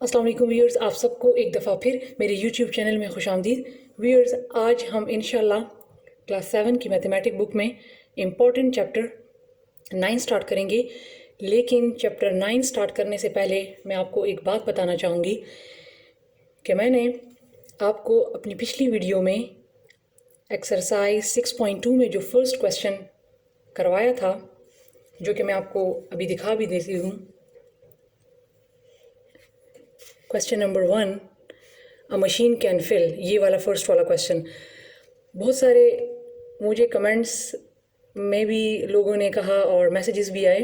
अस्सलाम वालेकुम व्यूअर्स, आप सबको एक दफ़ा फिर मेरे यूट्यूब चैनल में खुशामदीद। व्यूअर्स, आज हम इंशाल्लाह क्लास 7 की मैथमेटिक बुक में इम्पॉर्टेंट चैप्टर 9 स्टार्ट करेंगे। लेकिन चैप्टर 9 स्टार्ट करने से पहले मैं आपको एक बात बताना चाहूँगी कि मैंने आपको अपनी पिछली वीडियो में एक्सरसाइज 6.2 में जो फर्स्ट क्वेश्चन करवाया था, जो कि मैं आपको अभी दिखा भी देती हूँ। Question number 1, a machine can fill, ये वाला फर्स्ट वाला क्वेश्चन। बहुत सारे मुझे कमेंट्स में भी लोगों ने कहा और मैसेजेस भी आए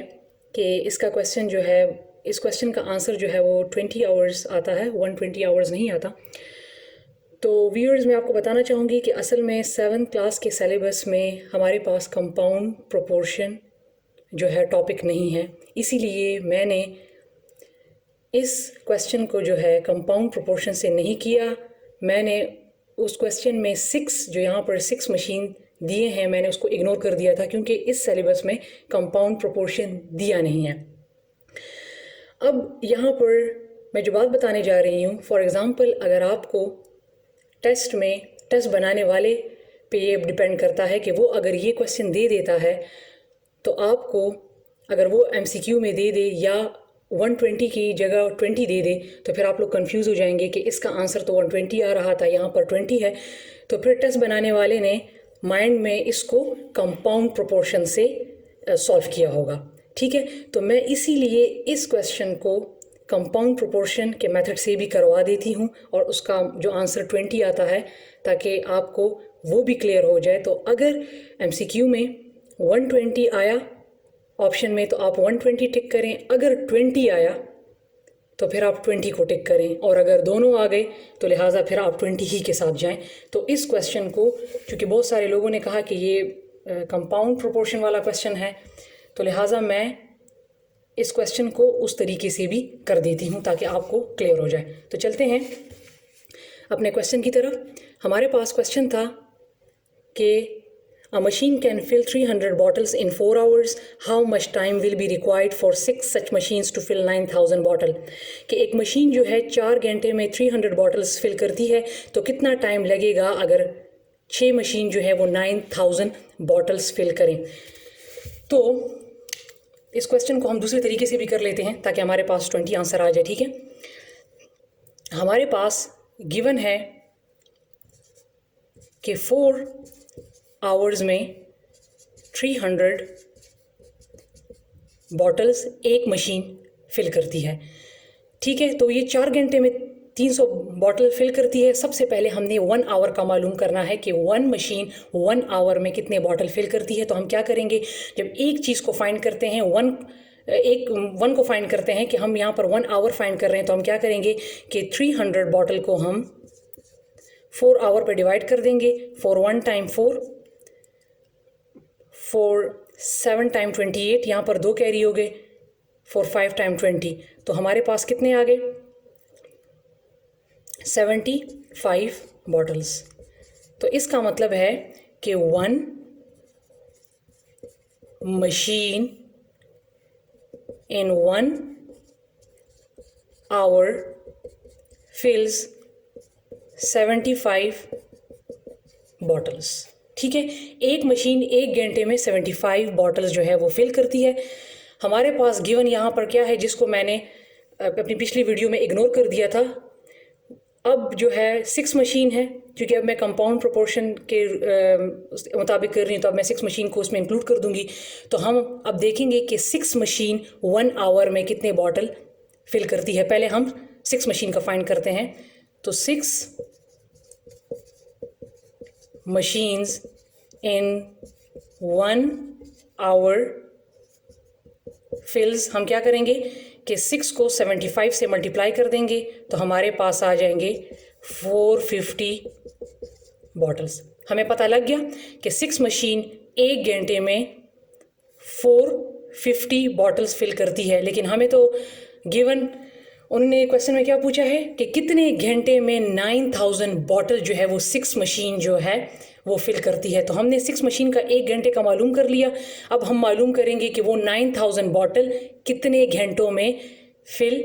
कि इसका क्वेश्चन जो है, इस क्वेश्चन का आंसर जो है वो 20 आवर्स आता है, 120 आवर्स नहीं आता। तो व्यूअर्स, मैं आपको बताना चाहूँगी कि असल में 7th क्लास के सिलेबस में हमारे पास कंपाउंड प्रोपोर्शन जो है टॉपिक नहीं है, इसीलिए मैंने इस क्वेश्चन को जो है कंपाउंड प्रोपोर्शन से नहीं किया। मैंने उस क्वेश्चन में 6 जो यहाँ पर 6 मशीन दिए हैं, मैंने उसको इग्नोर कर दिया था क्योंकि इस सिलेबस में कंपाउंड प्रोपोर्शन दिया नहीं है। अब यहाँ पर मैं जो बात बताने जा रही हूँ, फॉर एग्ज़ाम्पल अगर आपको टेस्ट बनाने वाले पे ये डिपेंड करता है कि वो अगर ये क्वेश्चन दे देता है तो आपको, अगर वो MCQ में दे दे या 120 की जगह 20 दे दे, तो फिर आप लोग कंफ्यूज हो जाएंगे कि इसका आंसर तो 120 आ रहा था, यहाँ पर 20 है। तो फिर टेस्ट बनाने वाले ने माइंड में इसको कंपाउंड प्रोपोर्शन से सॉल्व किया होगा, ठीक है। तो मैं इसीलिए इस क्वेश्चन को कंपाउंड प्रोपोर्शन के मेथड से भी करवा देती हूँ और उसका जो आंसर 20 आता है, ताकि आपको वो भी क्लियर हो जाए। तो अगर MCQ में 120 आया ऑप्शन में तो आप 120 टिक करें, अगर 20 आया तो फिर आप 20 को टिक करें, और अगर दोनों आ गए तो लिहाजा फिर आप 20 ही के साथ जाएं। तो इस क्वेश्चन को, क्योंकि बहुत सारे लोगों ने कहा कि ये कंपाउंड प्रोपोर्शन वाला क्वेश्चन है, तो लिहाजा मैं इस क्वेश्चन को उस तरीके से भी कर देती हूँ ताकि आपको क्लियर हो जाए। तो चलते हैं अपने क्वेश्चन की तरफ। हमारे पास क्वेश्चन था कि A machine can fill 300 bottles in 4 hours. How much time will be required for 6 such machines to fill 9,000 bottle? कि एक मशीन जो है 4 घंटे में 300 बॉटल्स फिल करती है, तो कितना टाइम लगेगा अगर 6 मशीन जो है वो 9,000 बॉटल्स फिल करें। तो इस क्वेश्चन को हम दूसरे तरीके से भी कर लेते हैं ताकि हमारे पास 20 आंसर आ जाए, ठीक है। हमारे पास गिवन है कि 4 आवर्स में 300 बॉटल्स एक मशीन फिल करती है, ठीक है। तो ये 4 घंटे में 300 बॉटल फिल करती है। सबसे पहले हमने 1 आवर का मालूम करना है कि 1 मशीन 1 आवर में कितने बॉटल फिल करती है। तो हम क्या करेंगे, जब एक चीज़ को फाइंड करते हैं, 1 को फाइंड करते हैं कि हम यहाँ पर 1 आवर फाइंड कर रहे हैं, तो हम क्या करेंगे कि 300 बॉटल को हम 4 आवर पे डिवाइड कर देंगे। 4 1 टाइम 4, 4 7 टाइम 28, यहाँ पर 2 कैरी हो गए, 4 5 टाइम 20, तो हमारे पास कितने आ गए 75 बॉटल्स। तो इसका मतलब है कि 1 मशीन इन 1 आवर फिल्स 75 बॉटल्स, ठीक है। एक मशीन 1 घंटे में 75 बॉटल्स जो है वो फिल करती है। हमारे पास गिवन यहाँ पर क्या है, जिसको मैंने अपनी पिछली वीडियो में इग्नोर कर दिया था। अब जो है 6 मशीन है, क्योंकि अब मैं कंपाउंड प्रोपोर्शन के मुताबिक कर रही हूँ, तो अब मैं 6 मशीन को उसमें इंक्लूड कर दूंगी। तो हम अब देखेंगे कि 6 मशीन 1 आवर में कितने बॉटल फिल करती है। पहले हम 6 मशीन का फाइंड करते हैं। तो 6 machines in 1 hour fills, हम क्या करेंगे कि 6 को 75 से मल्टीप्लाई कर देंगे, तो हमारे पास आ जाएंगे 450 बॉटल्स। हमें पता लग गया कि 6 मशीन 1 घंटे में 450 बॉटल्स फिल करती है। लेकिन हमें तो गिवन, उन्होंने क्वेश्चन में क्या पूछा है कि कितने घंटे में 9,000 बॉटल जो है वो 6 मशीन जो है वो फिल करती है। तो हमने 6 मशीन का 1 घंटे का मालूम कर लिया। अब हम मालूम करेंगे कि वो 9,000 बॉटल कितने घंटों में फिल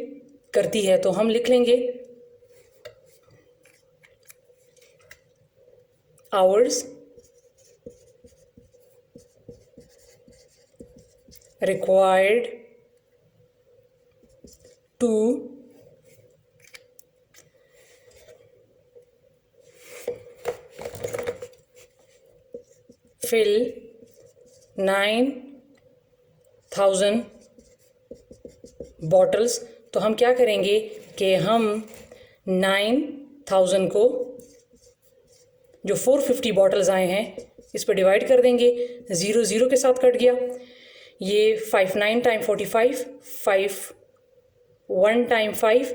करती है, तो हम लिख लेंगे hours required to fill 9,000 bottles. तो हम क्या करेंगे कि हम 9,000 को जो 450 बॉटल्स आए हैं इस पर डिवाइड कर देंगे। 0 0 के साथ कट गया, ये 5 9 टाइम 45, 5 1 टाइम 5,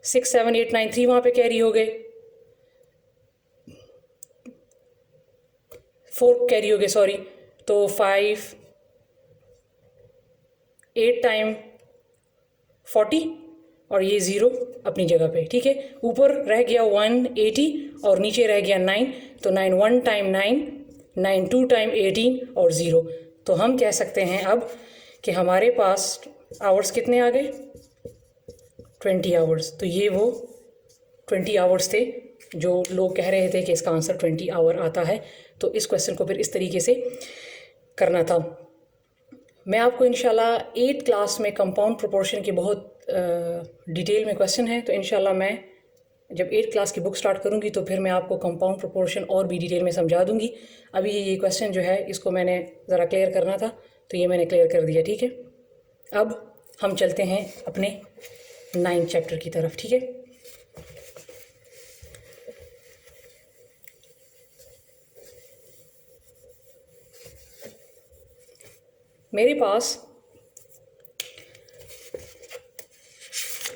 6 7 8 9 3 वहाँ पे कैरी हो गए, 4 कैरी हो गए सॉरी। तो 5 8 टाइम 40 और ये 0 अपनी जगह पे, ठीक है। ऊपर रह गया 180 और नीचे रह गया 9, तो 9 1 टाइम 9, 9 2 टाइम 18 और 0। तो हम कह सकते हैं अब कि हमारे पास आवर्स कितने आ गए, 20 आवर्स। तो ये वो 20 आवर्स थे जो लोग कह रहे थे कि इसका आंसर 20 आवर आता है। तो इस क्वेश्चन को फिर इस तरीके से करना था। मैं आपको इंशाल्लाह 8th क्लास में कंपाउंड प्रोपोर्शन के बहुत डिटेल में क्वेश्चन है, तो इंशाल्लाह मैं जब 8th क्लास की बुक स्टार्ट करूँगी तो फिर मैं आपको कंपाउंड प्रोपोर्शन और भी डिटेल में समझा दूँगी। अभी ये क्वेश्चन जो है इसको मैंने ज़रा क्लियर करना था, तो ये मैंने क्लियर कर दिया, ठीक है। अब हम चलते हैं अपने 9th चैप्टर की तरफ, ठीक है। मेरे पास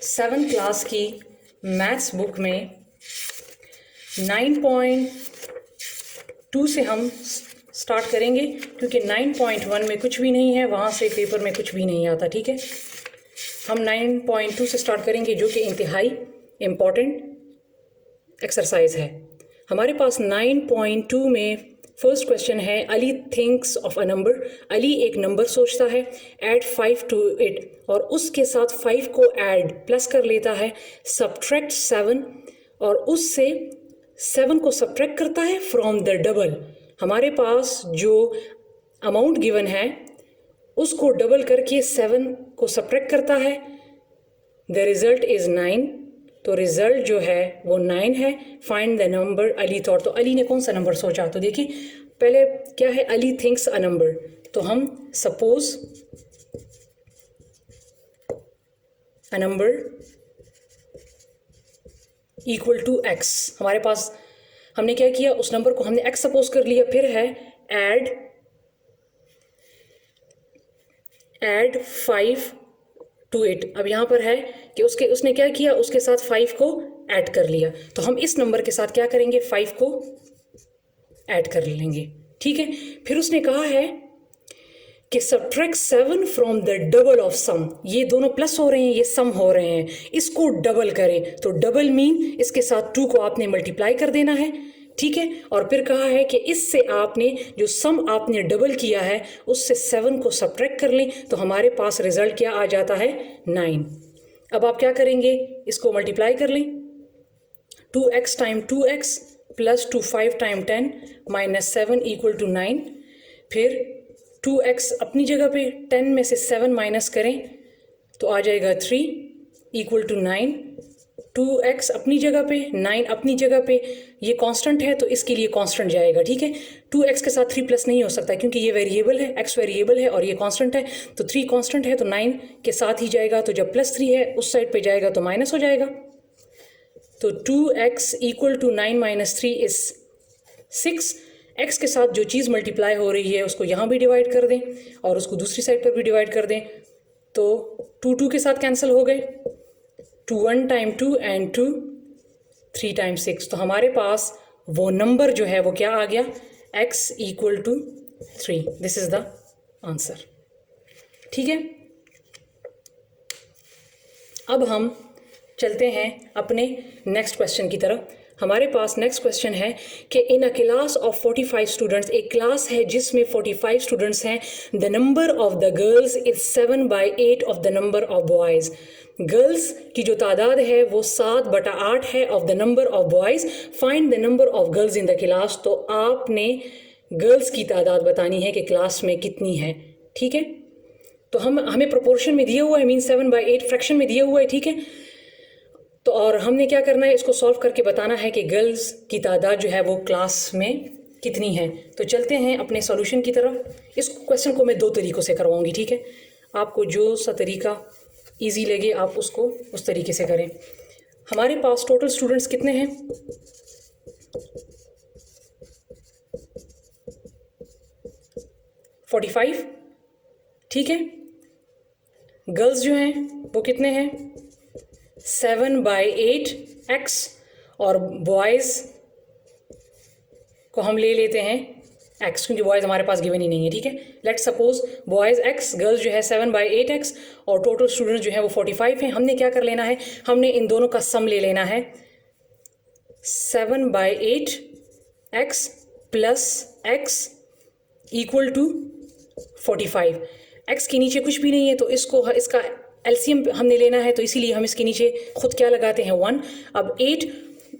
7th क्लास की मैथ्स बुक में 9.2 से हम स्टार्ट करेंगे, क्योंकि 9.1 में कुछ भी नहीं है, वहाँ से पेपर में कुछ भी नहीं आता, ठीक है। हम 9.2 से स्टार्ट करेंगे जो कि इंतहाई इम्पॉर्टेंट एक्सरसाइज है। हमारे पास 9.2 में फर्स्ट क्वेश्चन है, Ali thinks of a number. Ali एक नंबर सोचता है, ऐड 5 टू इट, और उसके साथ 5 को ऐड प्लस कर लेता है, सब्ट्रैक्ट 7 और उससे 7 को सब्ट्रैक्ट करता है फ्रॉम द डबल। हमारे पास जो अमाउंट गिवन है उसको डबल करके 7 को सब्ट्रैक्ट करता है, द रिजल्ट इज़ 9। तो रिजल्ट जो है वो 9 है। Find the number Ali thought. तो अली ने कौन सा नंबर सोचा, तो देखिए पहले क्या है, अली थिंक्स अ नंबर। तो हम suppose a number equal to x, हमारे पास हमने क्या किया, उस नंबर को हमने एक्स सपोज कर लिया। फिर है ऐड 5 टू इट। अब यहाँ पर है कि उसने क्या किया, उसके साथ 5 को ऐड कर लिया। तो हम इस नंबर के साथ क्या करेंगे, 5 को ऐड कर लेंगे, ठीक है। फिर उसने कहा है कि subtract 7 from the double of sum. ये दोनों प्लस हो रहे हैं, ये सम हो रहे हैं, इसको डबल करें। तो डबल मीन इसके साथ 2 को आपने मल्टीप्लाई कर देना है, ठीक है। और फिर कहा है कि इससे आपने जो सम आपने डबल किया है उससे 7 को सब्ट्रैक्ट कर लें। तो हमारे पास रिजल्ट क्या आ जाता है, 9। अब आप क्या करेंगे, इसको मल्टीप्लाई कर लें, 2x time 2x plus 5 time 10 minus 7 equal to 9। फिर 2x अपनी जगह पे, 10 में से 7 माइनस करें तो आ जाएगा 3 इक्वल टू 9। 2x अपनी जगह पे, 9 अपनी जगह पे, ये कांस्टेंट है तो इसके लिए कांस्टेंट जाएगा, ठीक है। 2x के साथ 3 प्लस नहीं हो सकता क्योंकि ये वेरिएबल है, x वेरिएबल है और ये कांस्टेंट है। तो 3 कांस्टेंट है तो 9 के साथ ही जाएगा। तो जब प्लस 3 है उस साइड पे जाएगा तो माइनस हो जाएगा। तो 2x equal to 9 minus 3 is 6। x के साथ जो चीज़ मल्टीप्लाई हो रही है उसको यहाँ भी डिवाइड कर दें और उसको दूसरी साइड पर भी डिवाइड कर दें। तो 2 के साथ कैंसिल हो गए, 2 1 टाइम 2 एंड 2 3 टाइम 6। तो हमारे पास वो नंबर जो है वो क्या आ गया, x equal to 3। This is the answer, ठीक है। अब हम चलते हैं अपने नेक्स्ट क्वेश्चन की तरफ। हमारे पास नेक्स्ट क्वेश्चन है कि इन अ क्लास ऑफ 45 स्टूडेंट्स, एक क्लास है जिसमें 45 स्टूडेंट्स हैं, the number of the girls is 7/8 of the number of boys. Girls की जो तादाद है वो 7/8 है of the number of boys. Find the number of girls in the class. तो आपने गर्ल्स की तादाद बतानी है कि क्लास में कितनी है, ठीक है। तो हमें प्रोपोर्शन में दिया हुआ है, मीन 7/8 फ्रैक्शन में दिया हुआ है, ठीक है। तो और हमने क्या करना है, इसको सॉल्व करके बताना है कि गर्ल्स की तादाद जो है वो क्लास में कितनी है। तो चलते हैं अपने सॉल्यूशन की तरफ। इस क्वेश्चन को मैं 2 तरीक़ों से करवाऊंगी, ठीक है। आपको जो सा तरीका इजी लगे आप उसको उस तरीके से करें। हमारे पास टोटल स्टूडेंट्स कितने हैं? 45, ठीक है। गर्ल्स जो हैं वो कितने हैं? 7/8x, और बॉयज़ को हम ले लेते हैं x, क्योंकि बॉयज़ हमारे पास गिवन ही नहीं है, ठीक है। Let's suppose boys x, girls जो है 7/8x, और टोटल स्टूडेंट्स जो है वो 45 हैं। हमने क्या कर लेना है, हमने इन दोनों का सम ले लेना है। 7/8x plus x equal to 45। x के नीचे कुछ भी नहीं है तो इसका एलसीएम हमने लेना है, तो इसीलिए हम इसके नीचे खुद क्या लगाते हैं, 1। अब 8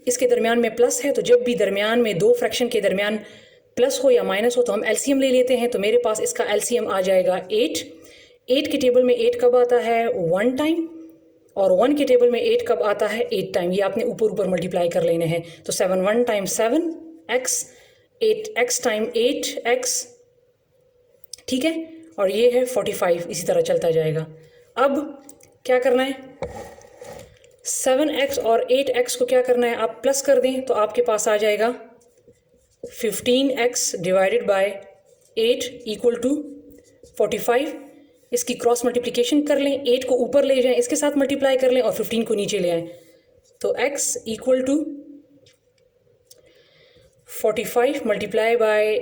इसके दरमियान में प्लस है, तो जब भी दरमियान में 2 फ्रैक्शन के दरमियान प्लस हो या माइनस हो तो हम एलसीएम ले लेते हैं। तो मेरे पास इसका एलसीएम आ जाएगा 8। 8 के टेबल में 8 कब आता है? 1 टाइम। और 1 के टेबल में 8 कब आता है? 8 टाइम। ये आपने ऊपर ऊपर मल्टीप्लाई कर लेने हैं। तो 7 1 time 7x, 8x time 8x, ठीक है। और ये है 45, इसी तरह चलता जाएगा। अब क्या करना है, 7x और 8x को क्या करना है, आप प्लस कर दें तो आपके पास आ जाएगा 15x divided by 8 equal to 45। इसकी क्रॉस मल्टीप्लिकेशन कर लें, 8 को ऊपर ले जाएं, इसके साथ मल्टीप्लाई कर लें और 15 को नीचे ले आएं। तो x equal to 45 multiply by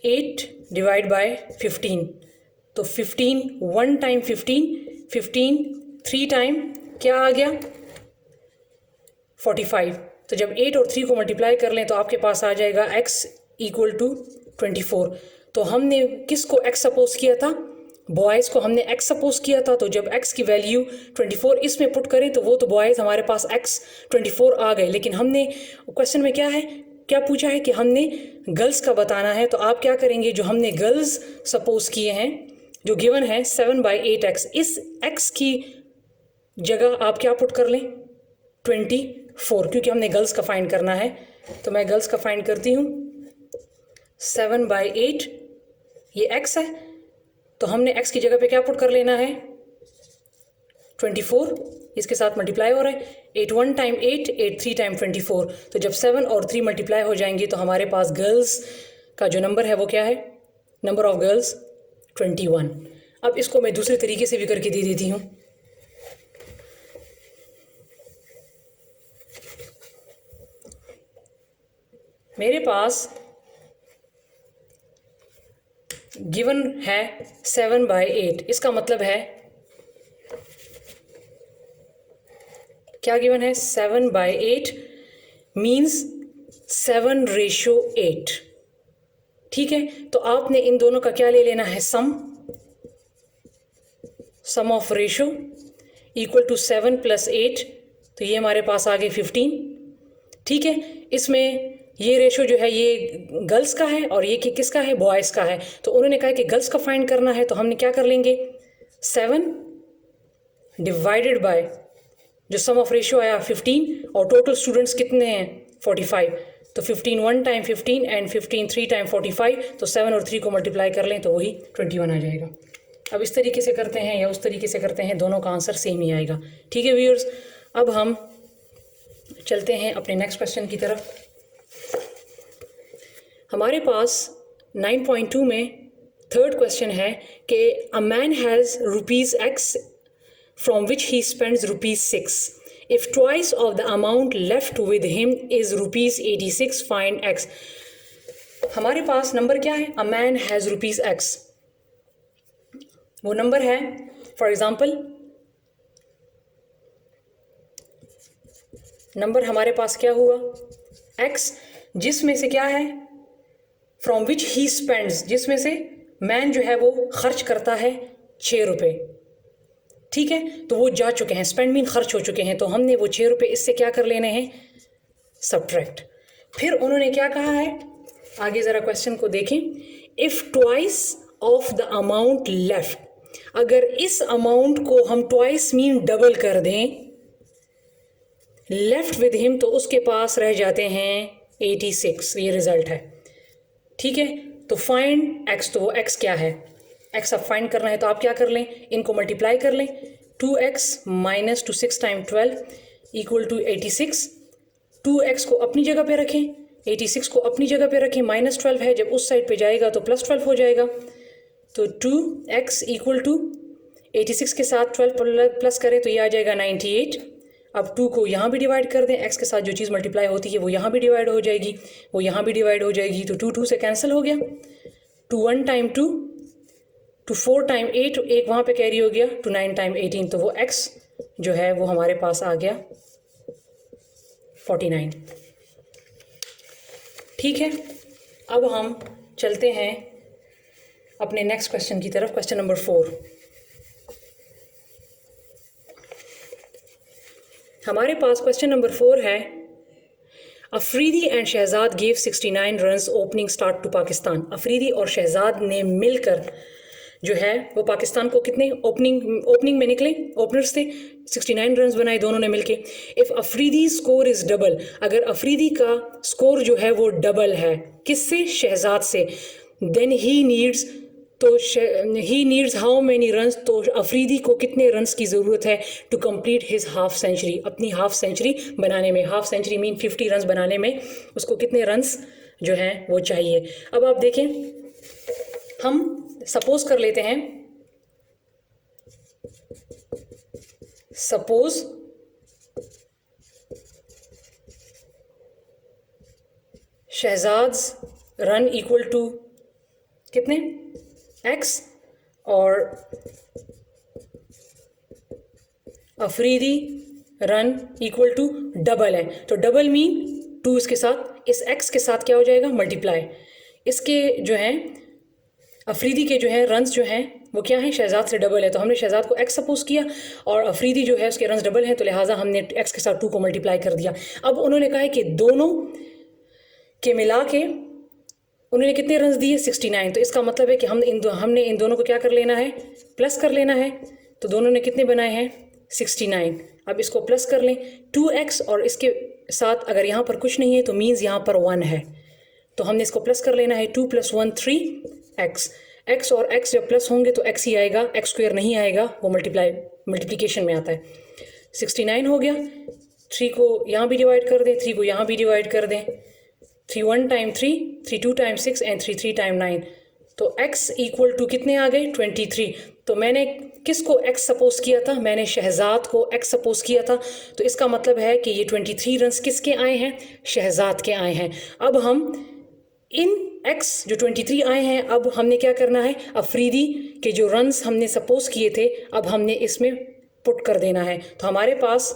8 divide by 15। तो 15 1 टाइम 15 3 टाइम क्या आ गया, 45। तो जब 8 और 3 को मल्टीप्लाई कर लें तो आपके पास आ जाएगा x इक्वल टू 24। तो हमने किसको x सपोज किया था, बॉयज़ को हमने x सपोज किया था। तो जब x की वैल्यू 24 इसमें पुट करें तो वो तो बॉयज़ हमारे पास x 24 आ गए। लेकिन हमने क्वेश्चन में क्या है, क्या पूछा है कि हमने गर्ल्स का बताना है। तो आप क्या करेंगे, जो हमने गर्ल्स सपोज किए हैं, जो गिवन है 7/8x, इस x की जगह आप क्या पुट कर लें, 24, क्योंकि हमने गर्ल्स का फाइंड करना है। तो मैं गर्ल्स का फाइंड करती हूँ। 7/8 ये x है, तो हमने x की जगह पे क्या पुट कर लेना है, 24। इसके साथ मल्टीप्लाई हो रहा है, 8 1 टाइम 8, 8 3 टाइम 24। तो जब 7 और 3 मल्टीप्लाई हो जाएंगे तो हमारे पास गर्ल्स का जो नंबर है वो क्या है, नंबर ऑफ गर्ल्स 21। अब इसको मैं दूसरे तरीके से भी करके दे देती हूँ। मेरे पास गिवन है 7/8, इसका मतलब है क्या गिवन है, 7/8 मीन्स 7/8, ठीक है। तो आपने इन दोनों का क्या ले लेना है, सम ऑफ रेशो इक्वल टू 7 + 8। तो ये हमारे पास आ गए 15, ठीक है। इसमें ये रेशो जो है ये गर्ल्स का है और ये किसका है, बॉयज़ का है। तो उन्होंने कहा कि गर्ल्स का फाइंड करना है, तो हमने क्या कर लेंगे, 7 डिवाइडेड बाय जो सम ऑफ रेशो आया 15, और टोटल स्टूडेंट्स कितने हैं, 45। तो 15 1 टाइम 15 एंड 15 3 टाइम 45। तो 7 और 3 को मल्टीप्लाई कर लें तो वही 21 आ जाएगा। अब इस तरीके से करते हैं या उस तरीके से करते हैं, दोनों का आंसर सेम ही आएगा, ठीक है व्यूअर्स। अब हम चलते हैं अपने नेक्स्ट क्वेश्चन की तरफ। हमारे पास 9.2 में थर्ड क्वेश्चन है कि a man has ₹X from which he spends ₹6. If twice of the amount left with him is ₹86, find X. हमारे पास नंबर क्या है, a man has ₹X, वो नंबर है, फॉर एग्जाम्पल नंबर हमारे पास क्या हुआ, एक्स जिसमें से क्या है, फ्रॉम विच ही स्पेंड्स, जिसमें से मैन जो है वो खर्च करता है 6 रुपये, ठीक है। तो वो जा चुके हैं, स्पेंड मीन खर्च हो चुके हैं, तो हमने वो 6 रुपये इससे क्या कर लेने हैं, सब्ट्रैक्ट। फिर उन्होंने क्या कहा है, आगे ज़रा क्वेश्चन को देखें। If twice of the amount left, अगर इस अमाउंट को हम ट्वाइस मीन डबल कर दें, लेफ्ट विद हिम, तो उसके पास रह जाते हैं 86, ये रिजल्ट है, ठीक है। तो फाइंड एक्स, तो वो एक्स क्या है, एक्स अब फाइंड करना है, तो आप क्या कर लें, इनको मल्टीप्लाई कर लें, 2x minus two 6 time 12 equal to 86। 2x को अपनी जगह पे रखें, 86 को अपनी जगह पे रखें, माइनस 12 है, जब उस साइड पे जाएगा तो प्लस 12 हो जाएगा। तो 2x इक्वल टू 86 के साथ 12 प्लस करें तो ये आ जाएगा 98। अब 2 को यहाँ भी डिवाइड कर दें, x के साथ जो चीज़ मल्टीप्लाई होती है वो यहाँ भी डिवाइड हो जाएगी, वो यहाँ भी डिवाइड हो जाएगी, तो 2 2 से कैंसिल हो गया। 2 1 टाइम 2, 2 4 टाइम 8, एक वहाँ पे कैरी हो गया, 2 9 टाइम 18, तो वो x जो है वो हमारे पास आ गया 49, ठीक है। अब हम चलते हैं अपने नेक्स्ट क्वेश्चन की तरफ, क्वेश्चन नंबर 4। हमारे पास क्वेश्चन नंबर 4 है, Afridi and Shahzad gave 69 runs opening start to Pakistan. Afridi और शहजाद ने मिलकर जो है वो पाकिस्तान को कितने ओपनिंग में निकले, ओपनर्स थे, 69 रन्स बनाए दोनों ने मिलके। If Afridi score is double, अगर अफरीदी का स्कोर जो है वो डबल है, किससे, शहजाद से, देन ही नीड्स, तो he needs how many runs, तो अफरीदी को कितने रन्स की ज़रूरत है to complete his half century, अपनी हाफ सेंचुरी बनाने में, हाफ सेंचुरी मीन 50 रन्स बनाने में उसको कितने रन्स जो हैं वो चाहिए। अब आप देखें, हम सपोज कर लेते हैं, suppose Shahzad's run equal to कितने, x, और Afridi run equal to double है, तो डबल मीन 2 इसके साथ, इस x के साथ क्या हो जाएगा, मल्टीप्लाई। इसके जो हैं अफरीदी के जो है रन्स जो हैं वो क्या हैं, शहजाद से डबल है, तो हमने शहजाद को x सपोज किया, और अफरीदी जो है उसके रन्स डबल हैं, तो लिहाजा हमने x के साथ 2 को मल्टीप्लाई कर दिया। अब उन्होंने कहा है कि दोनों के मिला के उन्होंने कितने रन्स दिए, 69, तो इसका मतलब है कि हमने इन दोनों को क्या कर लेना है, प्लस कर लेना है, तो दोनों ने कितने बनाए हैं, 69। अब इसको प्लस कर लें, 2x, और इसके साथ अगर यहाँ पर कुछ नहीं है तो मीन्स यहाँ पर 1 है, तो हमने इसको प्लस कर लेना है, 2 + 1 3x, x और x जब प्लस होंगे तो x ही आएगा, x स्क्वायर नहीं आएगा, वो मल्टीप्लिकेशन में आता है। 69 हो गया, 3 को यहाँ भी डिवाइड कर दें, 3 को यहाँ भी डिवाइड कर दें, 3 1 टाइम 3, 3 2 टाइम 6 एंड 3 3 टाइम 9, तो x इक्वल टू कितने आ गए, 23। तो मैंने किसको x सपोज किया था, मैंने शहजाद को x सपोज किया था, तो इसका मतलब है कि ये 23 रन्स किसके आए हैं, शहजाद के आए हैं। अब हम इन x जो 23 आए हैं, अब हमने क्या करना है, अफरीदी के जो रन्स हमने सपोज किए थे अब हमने इसमें पुट कर देना है। तो हमारे पास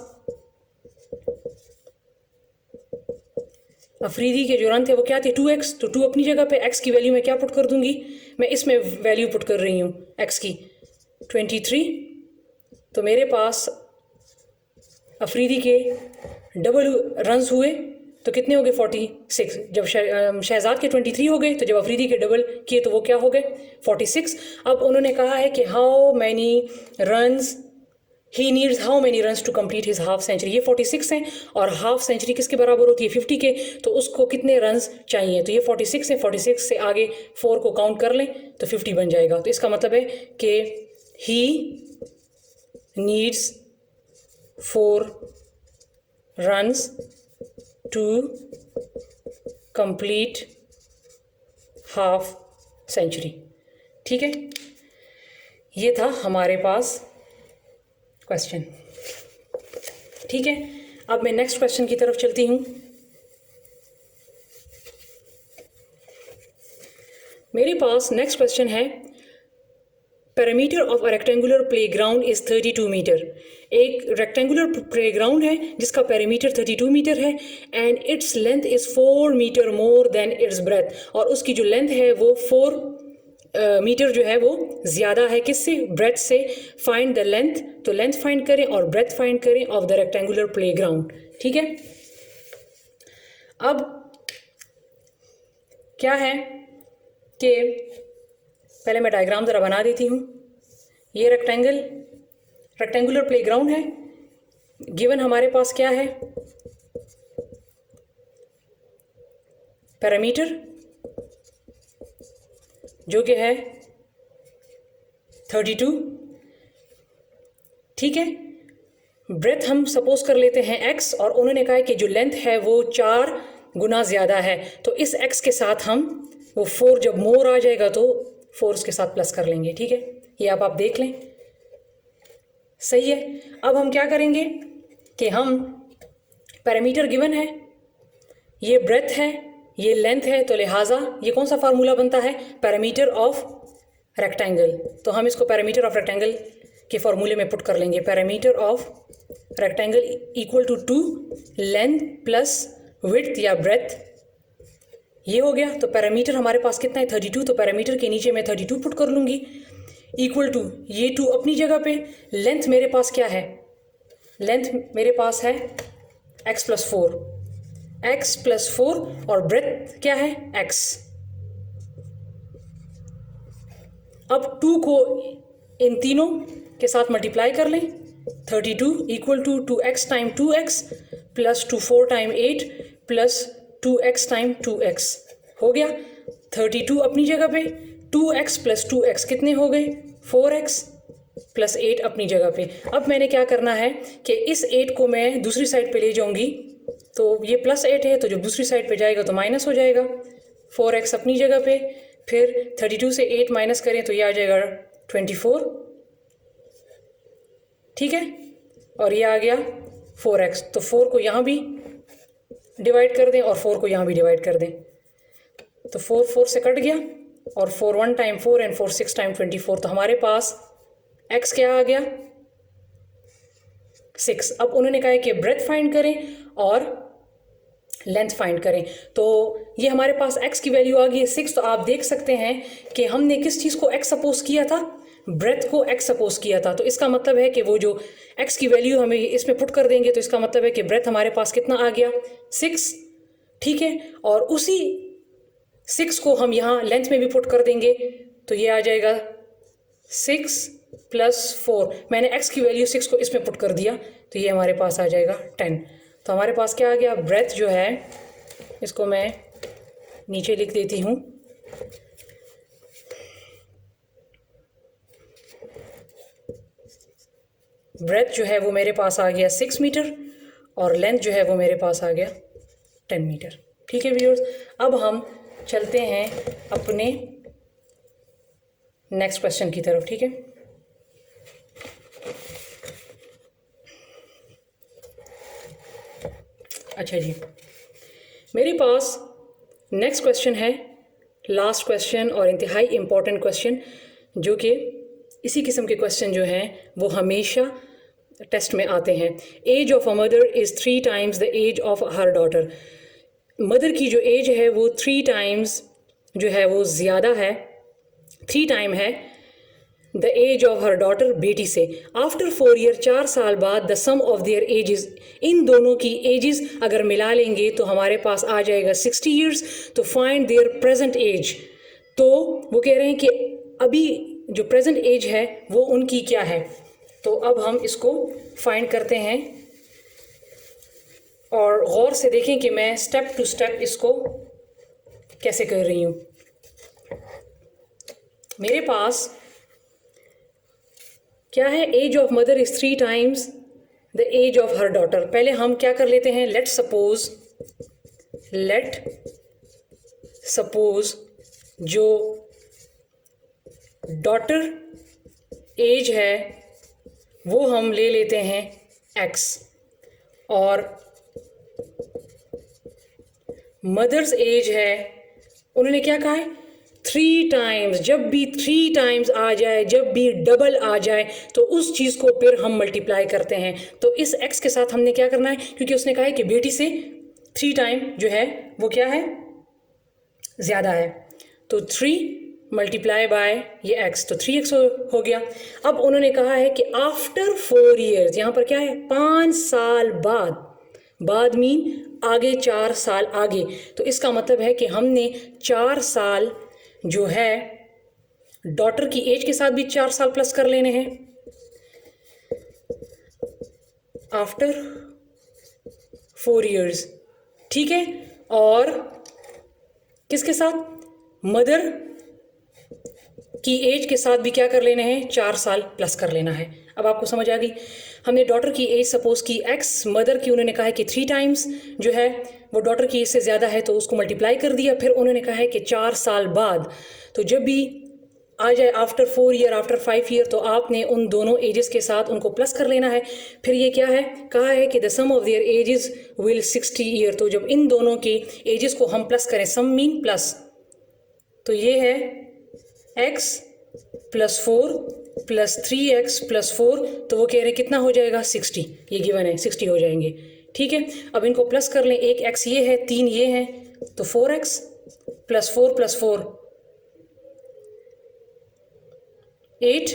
अफरीदी के जो रन थे वो क्या थे, 2x, तो 2 अपनी जगह पे, x की वैल्यू मैं क्या पुट कर दूंगी, मैं इसमें वैल्यू पुट कर रही हूँ x की 23, तो मेरे पास अफरीदी के डबल रन्स हुए तो कितने हो गए, 46। जब शहजाद के 23 हो गए तो जब अफरीदी के डबल किए तो वो क्या हो गए, 46। अब उन्होंने कहा है कि how many runs he needs, how many runs to complete his half century, ये 46 हैं, और हाफ सेंचुरी किसके बराबर होती है, 50 के, तो उसको कितने रन्स चाहिए, तो ये 46 है, 46 से आगे 4 को काउंट कर लें तो 50 बन जाएगा। तो इसका मतलब है कि he needs 4 runs to complete half century, ठीक है। ये था हमारे पास क्वेश्चन, ठीक है। अब मैं नेक्स्ट क्वेश्चन की तरफ चलती हूँ। मेरे पास नेक्स्ट क्वेश्चन है, parameter of a rectangular playground is 32 metre. एक रेक्टेंगुलर प्लेग्राउंड है जिसका पैरामीटर 32 मीटर है and its length is 4 metre more than its breadth, और उसकी जो लेंथ है वो 4 मीटर जो है वो ज़्यादा है किससे, ब्रेथ से। फाइंड द लेंथ, तो लेंथ फाइंड करें और ब्रेथ फाइंड करें ऑफ द रेक्टेंगुलर प्लेग्राउंड। ठीक है, अब क्या है कि पहले मैं डायग्राम ज़रा बना देती हूँ। ये रेक्टेंगुलर प्लेग्राउंड है। गिवन हमारे पास क्या है, पैरामीटर जो कि है 32। ठीक है, ब्रेथ हम सपोज कर लेते हैं x, और उन्होंने कहा है कि जो लेंथ है वो 4 गुना ज़्यादा है, तो इस x के साथ हम वो 4 जब मोर आ जाएगा तो 4 उसके साथ प्लस कर लेंगे। ठीक है, ये आप देख लें, सही है। अब हम क्या करेंगे कि हम पैरामीटर गिवन है, ये ब्रेथ है, ये लेंथ है, तो लिहाजा ये कौन सा फार्मूला बनता है, पैरामीटर ऑफ रेक्टेंगल। तो हम इसको पैरामीटर ऑफ रेक्टेंगल के फार्मूले में पुट कर लेंगे। Parameter of rectangle equal to 2 length plus width या ब्रेथ, ये हो गया। तो पैरामीटर हमारे पास कितना है, 32, तो पैरामीटर के नीचे मैं 32 पुट कर लूँगी, इक्वल टू ये 2 अपनी जगह पे। लेंथ मेरे पास क्या है, लेंथ मेरे पास है x प्लस 4 और ब्रेथ क्या है x। अब 2 को इन तीनों के साथ मल्टीप्लाई कर लें, 32 equal to 2x time 2x plus 4 time 8 plus 2x time 2x हो गया। 32 अपनी जगह पे, 2x प्लस 2x कितने हो गए, 4x प्लस 8 अपनी जगह पे। अब मैंने क्या करना है कि इस 8 को मैं दूसरी साइड पे ले जाऊंगी, तो ये प्लस 8 है, तो जो दूसरी साइड पे जाएगा तो माइनस हो जाएगा। 4x अपनी जगह पे, फिर 32 से 8 माइनस करें तो ये आ जाएगा 24। ठीक है, और ये आ गया 4x, तो 4 को यहाँ भी डिवाइड कर दें और 4 को यहाँ भी डिवाइड कर दें, तो 4 4 से कट गया, और 4 1 टाइम 4 एंड 4 6 टाइम 24, तो हमारे पास x क्या आ गया, 6। अब उन्होंने कहा है कि ब्रेथ फाइंड करें और लेंथ फाइंड करें, तो ये हमारे पास x की वैल्यू आ गई है 6। तो आप देख सकते हैं कि हमने किस चीज़ को x सपोज किया था, ब्रेथ को x सपोज किया था। तो इसका मतलब है कि वो जो x की वैल्यू हमें इसमें पुट कर देंगे, तो इसका मतलब है कि ब्रेथ हमारे पास कितना आ गया, 6। ठीक है, और उसी 6 को हम यहाँ लेंथ में भी पुट कर देंगे, तो ये आ जाएगा 6 प्लस 4। मैंने x की वैल्यू 6 को इसमें पुट कर दिया, तो ये हमारे पास आ जाएगा 10। तो हमारे पास क्या आ गया, ब्रेथ जो है, इसको मैं नीचे लिख देती हूँ, ब्रेथ जो है वो मेरे पास आ गया 6 मीटर और लेंथ जो है वो मेरे पास आ गया 10 मीटर। ठीक है व्यूअर्स, अब हम चलते हैं अपने नेक्स्ट क्वेश्चन की तरफ। ठीक है, अच्छा जी, मेरे पास नेक्स्ट क्वेश्चन है, लास्ट क्वेश्चन और इंतहाई इम्पॉर्टेंट क्वेश्चन, जो कि इसी किस्म के क्वेश्चन जो हैं वो हमेशा टेस्ट में आते हैं। Age of a mother is 3 times the age of her daughter. Mother की जो एज है वो 3 टाइम्स जो है वो ज़्यादा है, 3 टाइम है the age of her daughter, बेटी से। आफ्टर 4 ईयर, 4 साल बाद, the sum of their ages, इन दोनों की एजेस अगर मिला लेंगे तो हमारे पास आ जाएगा 60 ईयर्स। तो फाइंड देयर प्रेजेंट एज। तो वो कह रहे हैं कि अभी जो प्रेजेंट एज है वो उनकी क्या है। तो अब हम इसको फाइंड करते हैं और गौर से देखें कि मैं स्टेप टू स्टेप इसको कैसे कर रही हूँ। मेरे पास क्या है, age of mother is 3 times the age of her daughter. पहले हम क्या कर लेते हैं, लेट सपोज जो डॉटर एज है वो हम ले लेते हैं x, और मदर्स एज है, उन्होंने क्या कहा है, 3 टाइम्स, जब भी 3 टाइम्स आ जाए, जब भी डबल आ जाए, तो उस चीज़ को फिर हम मल्टीप्लाई करते हैं। तो इस x के साथ हमने क्या करना है, क्योंकि उसने कहा है कि बेटी से 3 टाइम जो है वो क्या है, ज़्यादा है। तो 3 मल्टीप्लाई बाय ये x, तो 3x हो गया। अब उन्होंने कहा है कि आफ्टर 4 ईयर्स, यहाँ पर क्या है, 5 साल बाद, बाद मीन आगे 4 साल आगे, तो इसका मतलब है कि हमने 4 साल जो है डॉटर की एज के साथ भी 4 साल प्लस कर लेने हैं आफ्टर 4 ईयर्स, ठीक है। और किसके साथ, मदर की एज के साथ भी क्या कर लेने हैं, 4 साल प्लस कर लेना है। अब आपको समझ आ गई। हमने डॉटर की एज सपोज की x, मदर की उन्होंने कहा है कि 3 टाइम्स जो है वो डॉटर की एज से ज़्यादा है, तो उसको मल्टीप्लाई कर दिया। फिर उन्होंने कहा है कि 4 साल बाद, तो जब भी आ जाए आफ्टर 4 ईयर, आफ्टर 5 ईयर, तो आपने उन दोनों एजेस के साथ उनको प्लस कर लेना है। फिर ये क्या है, कहा है कि the sum of their ages will 60 year, तो जब इन दोनों के एजेस को हम प्लस करें, सम मीन प्लस, तो ये है x plus 4 plus 3x plus 4, तो वो कह रहे हैं कितना हो जाएगा, 60, ये गिवन है 60 हो जाएंगे, ठीक है। अब इनको प्लस कर लें, एक x ये है, 3 ये हैं, तो 4x प्लस 4 8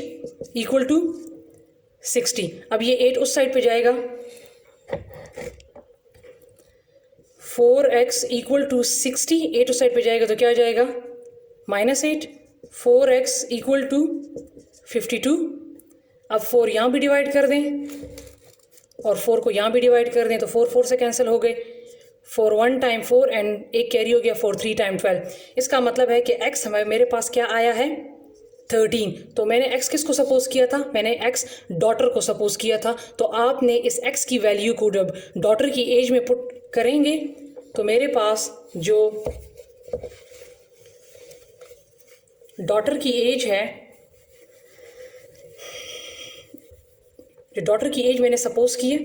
इक्वल टू 60। अब ये 8 उस साइड पे जाएगा, 4x इक्वल टू 60, 8 उस साइड पे जाएगा तो क्या आ जाएगा, -8, 4x इक्वल टू 52। अब 4 यहाँ भी डिवाइड कर दें और 4 को यहाँ भी डिवाइड कर दें, तो 4 4 से कैंसिल हो गए, 4 1 टाइम 4 एंड एक कैरी हो गया 4 3 टाइम 12। इसका मतलब है कि x हमारे मेरे पास क्या आया है, 13। तो मैंने x किसको सपोज किया था, मैंने x डॉटर को सपोज किया था। तो आपने इस x की वैल्यू को जब डॉटर की एज में पुट करेंगे, तो मेरे पास जो डॉटर की एज है, जो डॉटर की एज मैंने सपोज की है,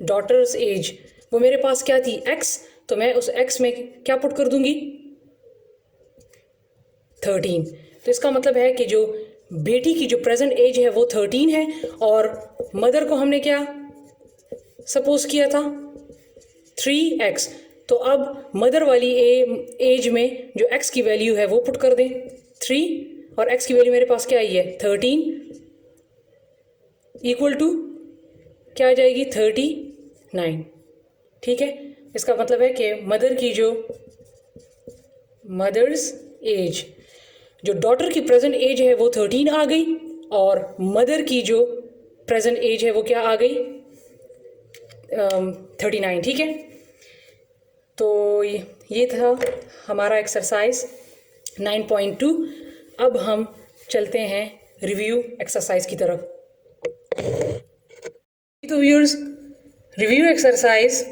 डॉटर्स एज, वो मेरे पास क्या थी, x, तो मैं उस x में क्या पुट कर दूंगी, 13। तो इसका मतलब है कि जो बेटी की जो प्रेजेंट एज है वो 13 है, और मदर को हमने क्या सपोज किया था, 3x। तो अब मदर वाली एज में जो x की वैल्यू है वो पुट कर दें, 3, और x की वैल्यू मेरे पास क्या आई है, 13 इक्वल टू क्या आ जाएगी, 39, ठीक है। इसका मतलब है कि मदर की जो मदर्स एज, जो डॉटर की प्रेजेंट एज है वो 13 आ गई, और मदर की जो प्रेजेंट एज है वो क्या आ गई, 39, ठीक है। तो ये था हमारा एक्सरसाइज 9.2। अब हम चलते हैं रिव्यू एक्सरसाइज की तरफ। तो व्यूअर्स, रिव्यू एक्सरसाइज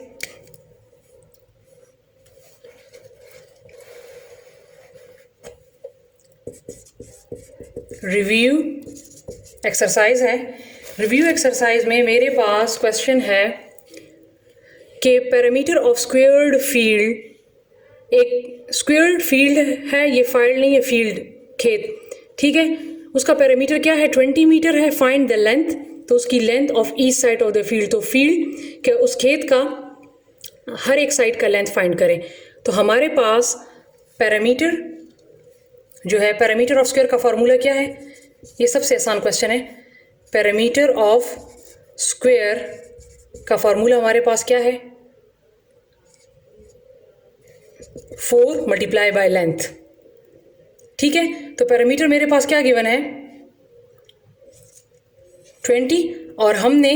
है। रिव्यू एक्सरसाइज में मेरे पास क्वेश्चन है कि पैरामीटर ऑफ स्क्वेयर्ड फील्ड, एक स्क्वेयर्ड फील्ड है, ये फाइल्ड नहीं है, फील्ड खेत, ठीक है। उसका पैरामीटर क्या है, 20 मीटर है। फाइंड द लेंथ, तो उसकी length of each side of the field, तो फील्ड के उस खेत का हर एक साइड का लेंथ फाइंड करें। तो हमारे पास पैरामीटर जो है, पैरामीटर ऑफ स्क्वायर का फॉर्मूला क्या है, ये सबसे आसान क्वेश्चन है। पैरामीटर ऑफ स्क्वायर का फॉर्मूला हमारे पास क्या है, 4 मल्टीप्लाई बाय लेंथ, ठीक है। तो पैरामीटर मेरे पास क्या गिवन है, 20, और हमने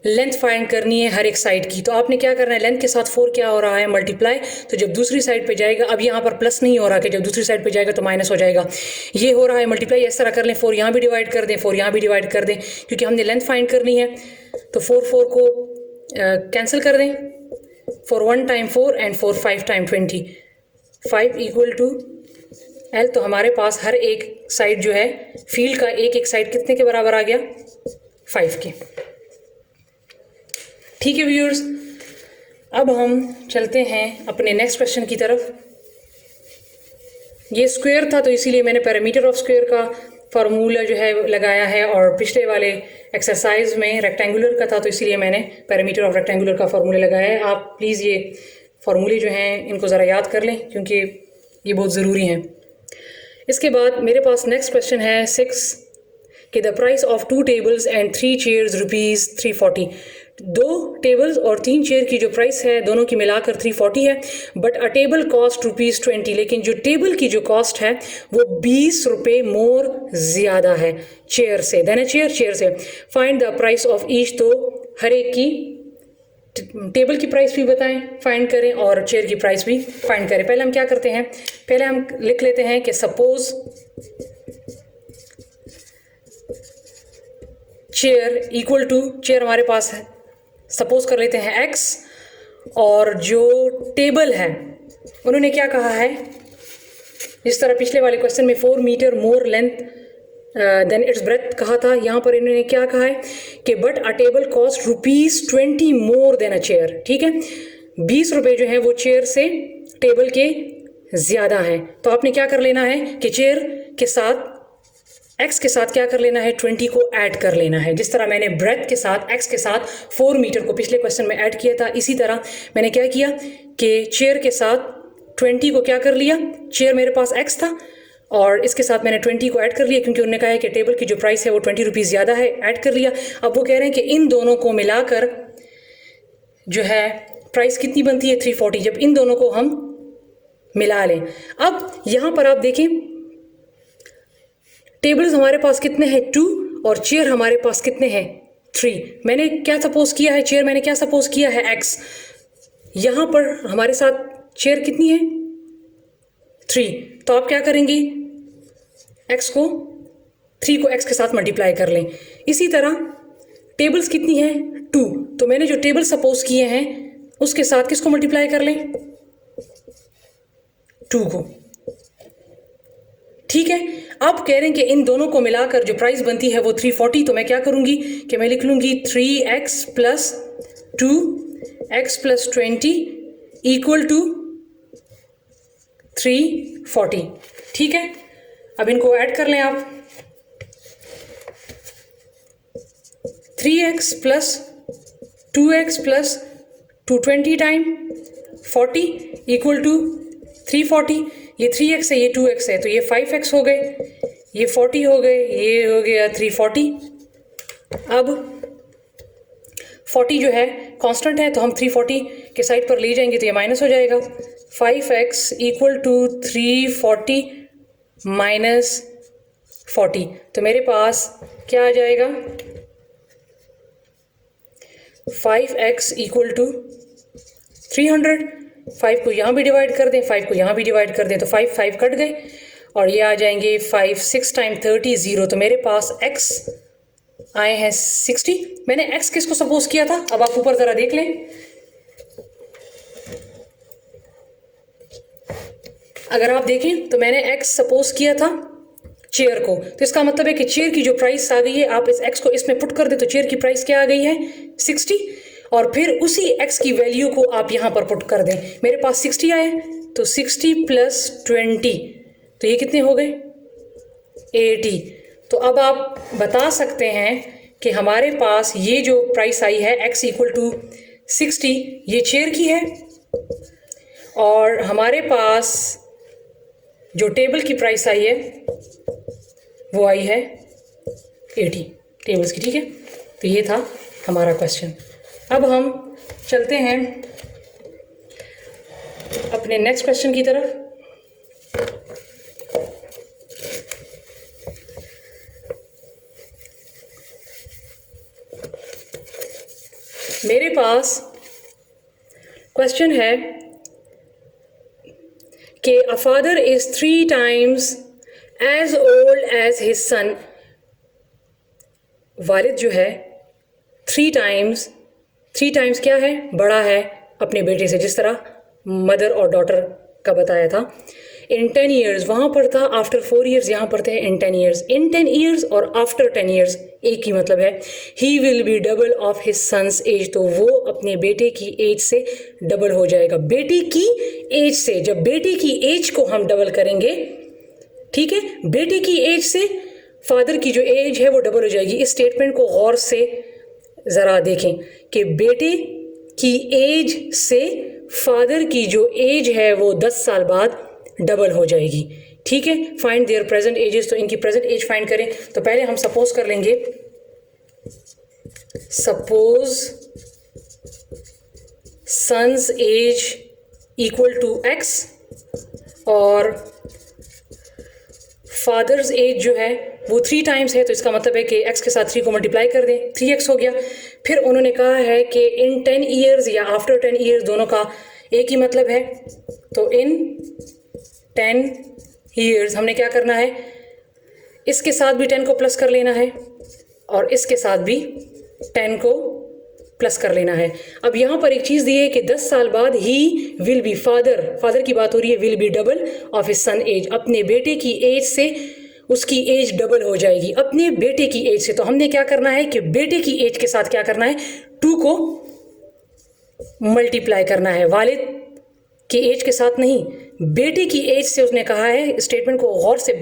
लेंथ फाइंड करनी है हर एक साइड की। तो आपने क्या करना है, लेंथ के साथ 4 क्या हो रहा है, मल्टीप्लाई। तो जब दूसरी साइड पे जाएगा, अब यहाँ पर प्लस नहीं हो रहा कि जब दूसरी साइड पे जाएगा तो माइनस हो जाएगा, ये हो रहा है मल्टीप्लाई। इस तरह कर लें, 4 यहाँ भी डिवाइड कर दें, 4 यहाँ भी डिवाइड कर दें, क्योंकि हमने लेंथ फाइंड करनी है। तो 4 को कैंसिल कर दें, 4 1 time 4 and 4 5 time 20, 5 equal to L। तो हमारे पास हर एक साइड जो है फील्ड का एक एक साइड कितने के बराबर आ गया, 5 के, ठीक है व्यूअर्स। अब हम चलते हैं अपने नेक्स्ट क्वेश्चन की तरफ। ये स्क्वायर था तो इसीलिए मैंने पैरामीटर ऑफ स्क्वायर का फार्मूला जो है लगाया है, और पिछले वाले एक्सरसाइज में रेक्टेंगुलर का था तो इसीलिए मैंने पैरामीटर ऑफ रेक्टेंगुलर का फार्मूला लगाया है। आप प्लीज़ ये फार्मूले जो हैं इनको ज़रा याद कर लें क्योंकि ये बहुत ज़रूरी हैं। इसके बाद मेरे पास नेक्स्ट क्वेश्चन है 6 कि the price of 2 tables and 3 chairs ₹340। 2 tables और 3 चेयर की जो प्राइस है दोनों की मिलाकर 340 है, बट अ टेबल कॉस्ट ₹20। लेकिन जो टेबल की जो कॉस्ट है वो 20 रुपये मोर ज़्यादा है चेयर से, देन चेयर से। Find the price of each, तो हर एक की टेबल की प्राइस भी बताएं, फाइंड करें, और चेयर की प्राइस भी फाइंड करें। पहले हम क्या करते हैं, पहले हम लिख लेते हैं कि suppose chair equal to, chair हमारे पास है, सपोज कर लेते हैं x, और जो टेबल है उन्होंने क्या कहा है, जिस तरह पिछले वाले क्वेश्चन में 4 metre more length than its breadth कहा था, यहाँ पर इन्होंने क्या कहा है कि but a table cost ₹20 more than a chair. ठीक है, 20 रुपये जो है वो चेयर से टेबल के ज़्यादा हैं। तो आपने क्या कर लेना है कि चेयर के साथ x के साथ क्या कर लेना है, 20 को ऐड कर लेना है। जिस तरह मैंने ब्रेथ के साथ x के साथ 4 मीटर को पिछले क्वेश्चन में ऐड किया था, इसी तरह मैंने क्या किया कि चेयर के साथ 20 को क्या कर लिया, चेयर मेरे पास x था और इसके साथ मैंने 20 को ऐड कर लिया क्योंकि उन्होंने कहा है कि टेबल की जो प्राइस है वो 20 रुपीज़ ज़्यादा है, ऐड कर लिया। अब वो कह रहे हैं कि इन दोनों को मिलाकर जो है प्राइस कितनी बनती है, 340, जब इन दोनों को हम मिला लें। अब यहाँ पर आप देखें टेबल्स हमारे पास कितने हैं, 2, और चेयर हमारे पास कितने हैं, 3। मैंने क्या सपोज किया है, चेयर मैंने क्या सपोज किया है, x। यहाँ पर हमारे साथ चेयर कितनी है, 3। तो आप क्या करेंगे, x को 3 को x के साथ मल्टीप्लाई कर लें। इसी तरह टेबल्स कितनी है, 2, तो मैंने जो टेबल सपोज किए हैं उसके साथ किसको मल्टीप्लाई कर लें, 2 को। ठीक है, अब कह रहे हैं कि इन दोनों को मिलाकर जो प्राइस बनती है वो 340। तो मैं क्या करूंगी कि मैं लिख लूंगी 3x + 2x + 20 इक्वल टू 340। ठीक है, अब इनको ऐड कर लें आप, 3x + 2x + 220 time 40 equal to 340। ये 3x है, ये 2x है, तो ये 5x हो गए, ये 40 हो गए, ये हो गया 340। अब 40 जो है कांस्टेंट है तो हम 340 के साइड पर ले जाएंगे तो ये माइनस हो जाएगा। 5x इक्वल टू 340 माइनस 40, तो मेरे पास क्या आ जाएगा, 5x इक्वल टू 300। 5 को यहाँ भी डिवाइड कर दें, 5 को यहाँ भी डिवाइड कर दें, तो 5 कट गए और ये आ जाएंगे 5, 6 टाइम 30 0। तो मेरे पास x आए हैं 60। मैंने x किसको सपोज किया था, अब आप ऊपर ज़रा देख लें, अगर आप देखें तो मैंने x सपोज किया था चेयर को, तो इसका मतलब है कि चेयर की जो प्राइस आ गई है, आप इस x को इसमें पुट कर दें तो चेयर की प्राइस क्या आ गई है, 60, और फिर उसी x की वैल्यू को आप यहाँ पर पुट कर दें। मेरे पास 60 आए, तो 60 + 20, तो ये कितने हो गए, 80। तो अब आप बता सकते हैं कि हमारे पास ये जो प्राइस आई है x इक्वल टू 60, ये चेयर की है, और हमारे पास जो टेबल की प्राइस आई है वो आई है 80 टेबल्स की। ठीक है, तो ये था हमारा क्वेश्चन। अब हम चलते हैं अपने नेक्स्ट क्वेश्चन की तरफ। मेरे पास क्वेश्चन है कि a father is 3 times as old as his son। वालिद जो है 3 times क्या है, बड़ा है अपने बेटे से, जिस तरह मदर और डॉटर का बताया था। इन 10 ईयर्स, वहाँ पर था आफ्टर 4 ईयर्स, यहाँ पर थे इन 10 ईयर्स। इन 10 ईयर्स और आफ्टर 10 ईयर्स एक ही मतलब है। He will be double of his son's age, तो वो अपने बेटे की एज से डबल हो जाएगा। बेटे की एज से, जब बेटे की एज को हम डबल करेंगे, ठीक है, बेटे की एज से फादर की जो एज है वो डबल हो जाएगी। इस स्टेटमेंट को गौर से ज़रा देखें कि बेटे की एज से फादर की जो एज है वो 10 साल बाद डबल हो जाएगी। ठीक है, फाइंड देयर प्रेजेंट एजेस, तो इनकी प्रेजेंट एज फाइंड करें। तो पहले हम सपोज कर लेंगे, suppose son's age equal to x और फादर्स एज जो है वो 3 टाइम्स है, तो इसका मतलब है कि x के साथ 3 को मल्टीप्लाई कर दें, 3x हो गया। फिर उन्होंने कहा है कि इन 10 ईयर्स या आफ्टर 10 ईयर्स दोनों का एक ही मतलब है। तो इन 10 ईयर्स हमने क्या करना है, इसके साथ भी 10 को प्लस कर लेना है और इसके साथ भी 10 को प्लस कर लेना है। अब यहाँ पर एक चीज़ दी है कि 10 साल बाद ही विल बी फादर की बात हो रही है, will be double of his son age, अपने बेटे की एज से उसकी एज डबल हो जाएगी, अपने बेटे की एज से। तो हमने क्या करना है कि बेटे की एज के साथ क्या करना है, 2 को मल्टीप्लाई करना है, वालिद की एज के साथ नहीं, बेटे की एज से। उसने कहा है, स्टेटमेंट को गौर से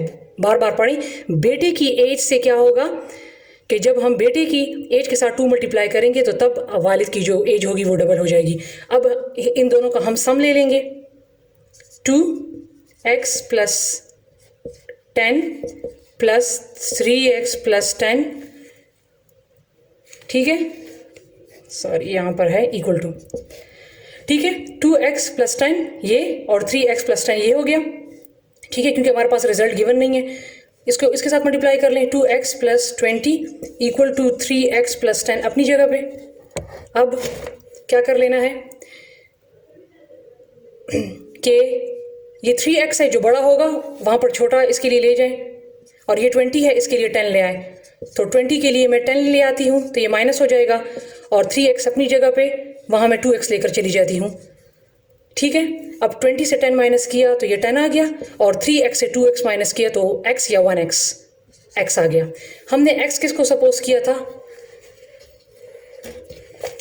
बार बार पढ़ें, बेटे की एज से क्या होगा कि जब हम बेटे की एज के साथ 2 मल्टीप्लाई करेंगे तो तब वालिद की जो एज होगी वो डबल हो जाएगी। अब इन दोनों का हम सम ले लेंगे, 2x plus 10 plus 3x plus 10, ठीक है, सॉरी यहाँ पर है इक्वल टू, ठीक है, 2x प्लस 10 ये और 3x प्लस 10 ये हो गया, ठीक है, क्योंकि हमारे पास रिजल्ट गिवन नहीं है। इसको इसके साथ मल्टीप्लाई कर लें, 2x plus 20 equal to 3x plus 10 अपनी जगह पे। अब क्या कर लेना है कि ये 3x है जो बड़ा होगा वहाँ पर छोटा इसके लिए ले जाएं, और ये 20 है इसके लिए 10 ले आए, तो 20 के लिए मैं 10 ले आती हूँ तो ये माइनस हो जाएगा, और 3x अपनी जगह पे, वहाँ मैं 2x लेकर चली जाती हूँ, ठीक है। अब 20 से 10 माइनस किया तो ये 10 आ गया, और 3x से 2x माइनस किया तो x या 1x x आ गया। हमने x किसको सपोज किया था,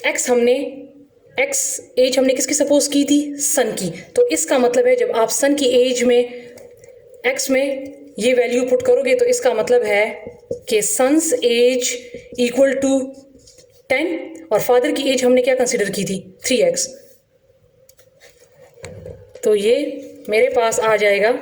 x एज हमने किसकी सपोज की थी, सन की। तो इसका मतलब है जब आप सन की एज में x में ये वैल्यू पुट करोगे तो इसका मतलब है कि सन्स एज इक्वल टू 10 और फादर की एज हमने क्या कंसिडर की थी, 3x। तो ये मेरे पास आ जाएगा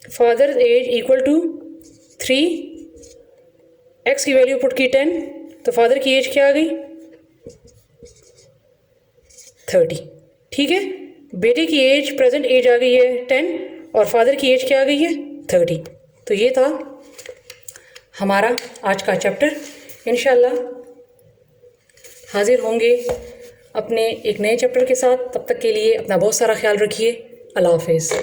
father age equal to 3, x की वैल्यू पुट की 10, तो फादर की एज क्या आ गई, 30, ठीक है। बेटे की एज, प्रेजेंट एज आ गई है 10 और फादर की एज क्या आ गई है 30। तो ये था हमारा आज का चैप्टर। इंशाल्लाह हाजिर होंगे अपने एक नए चैप्टर के साथ। तब तक के लिए अपना बहुत सारा ख्याल रखिए। अल्लाह हाफिज़।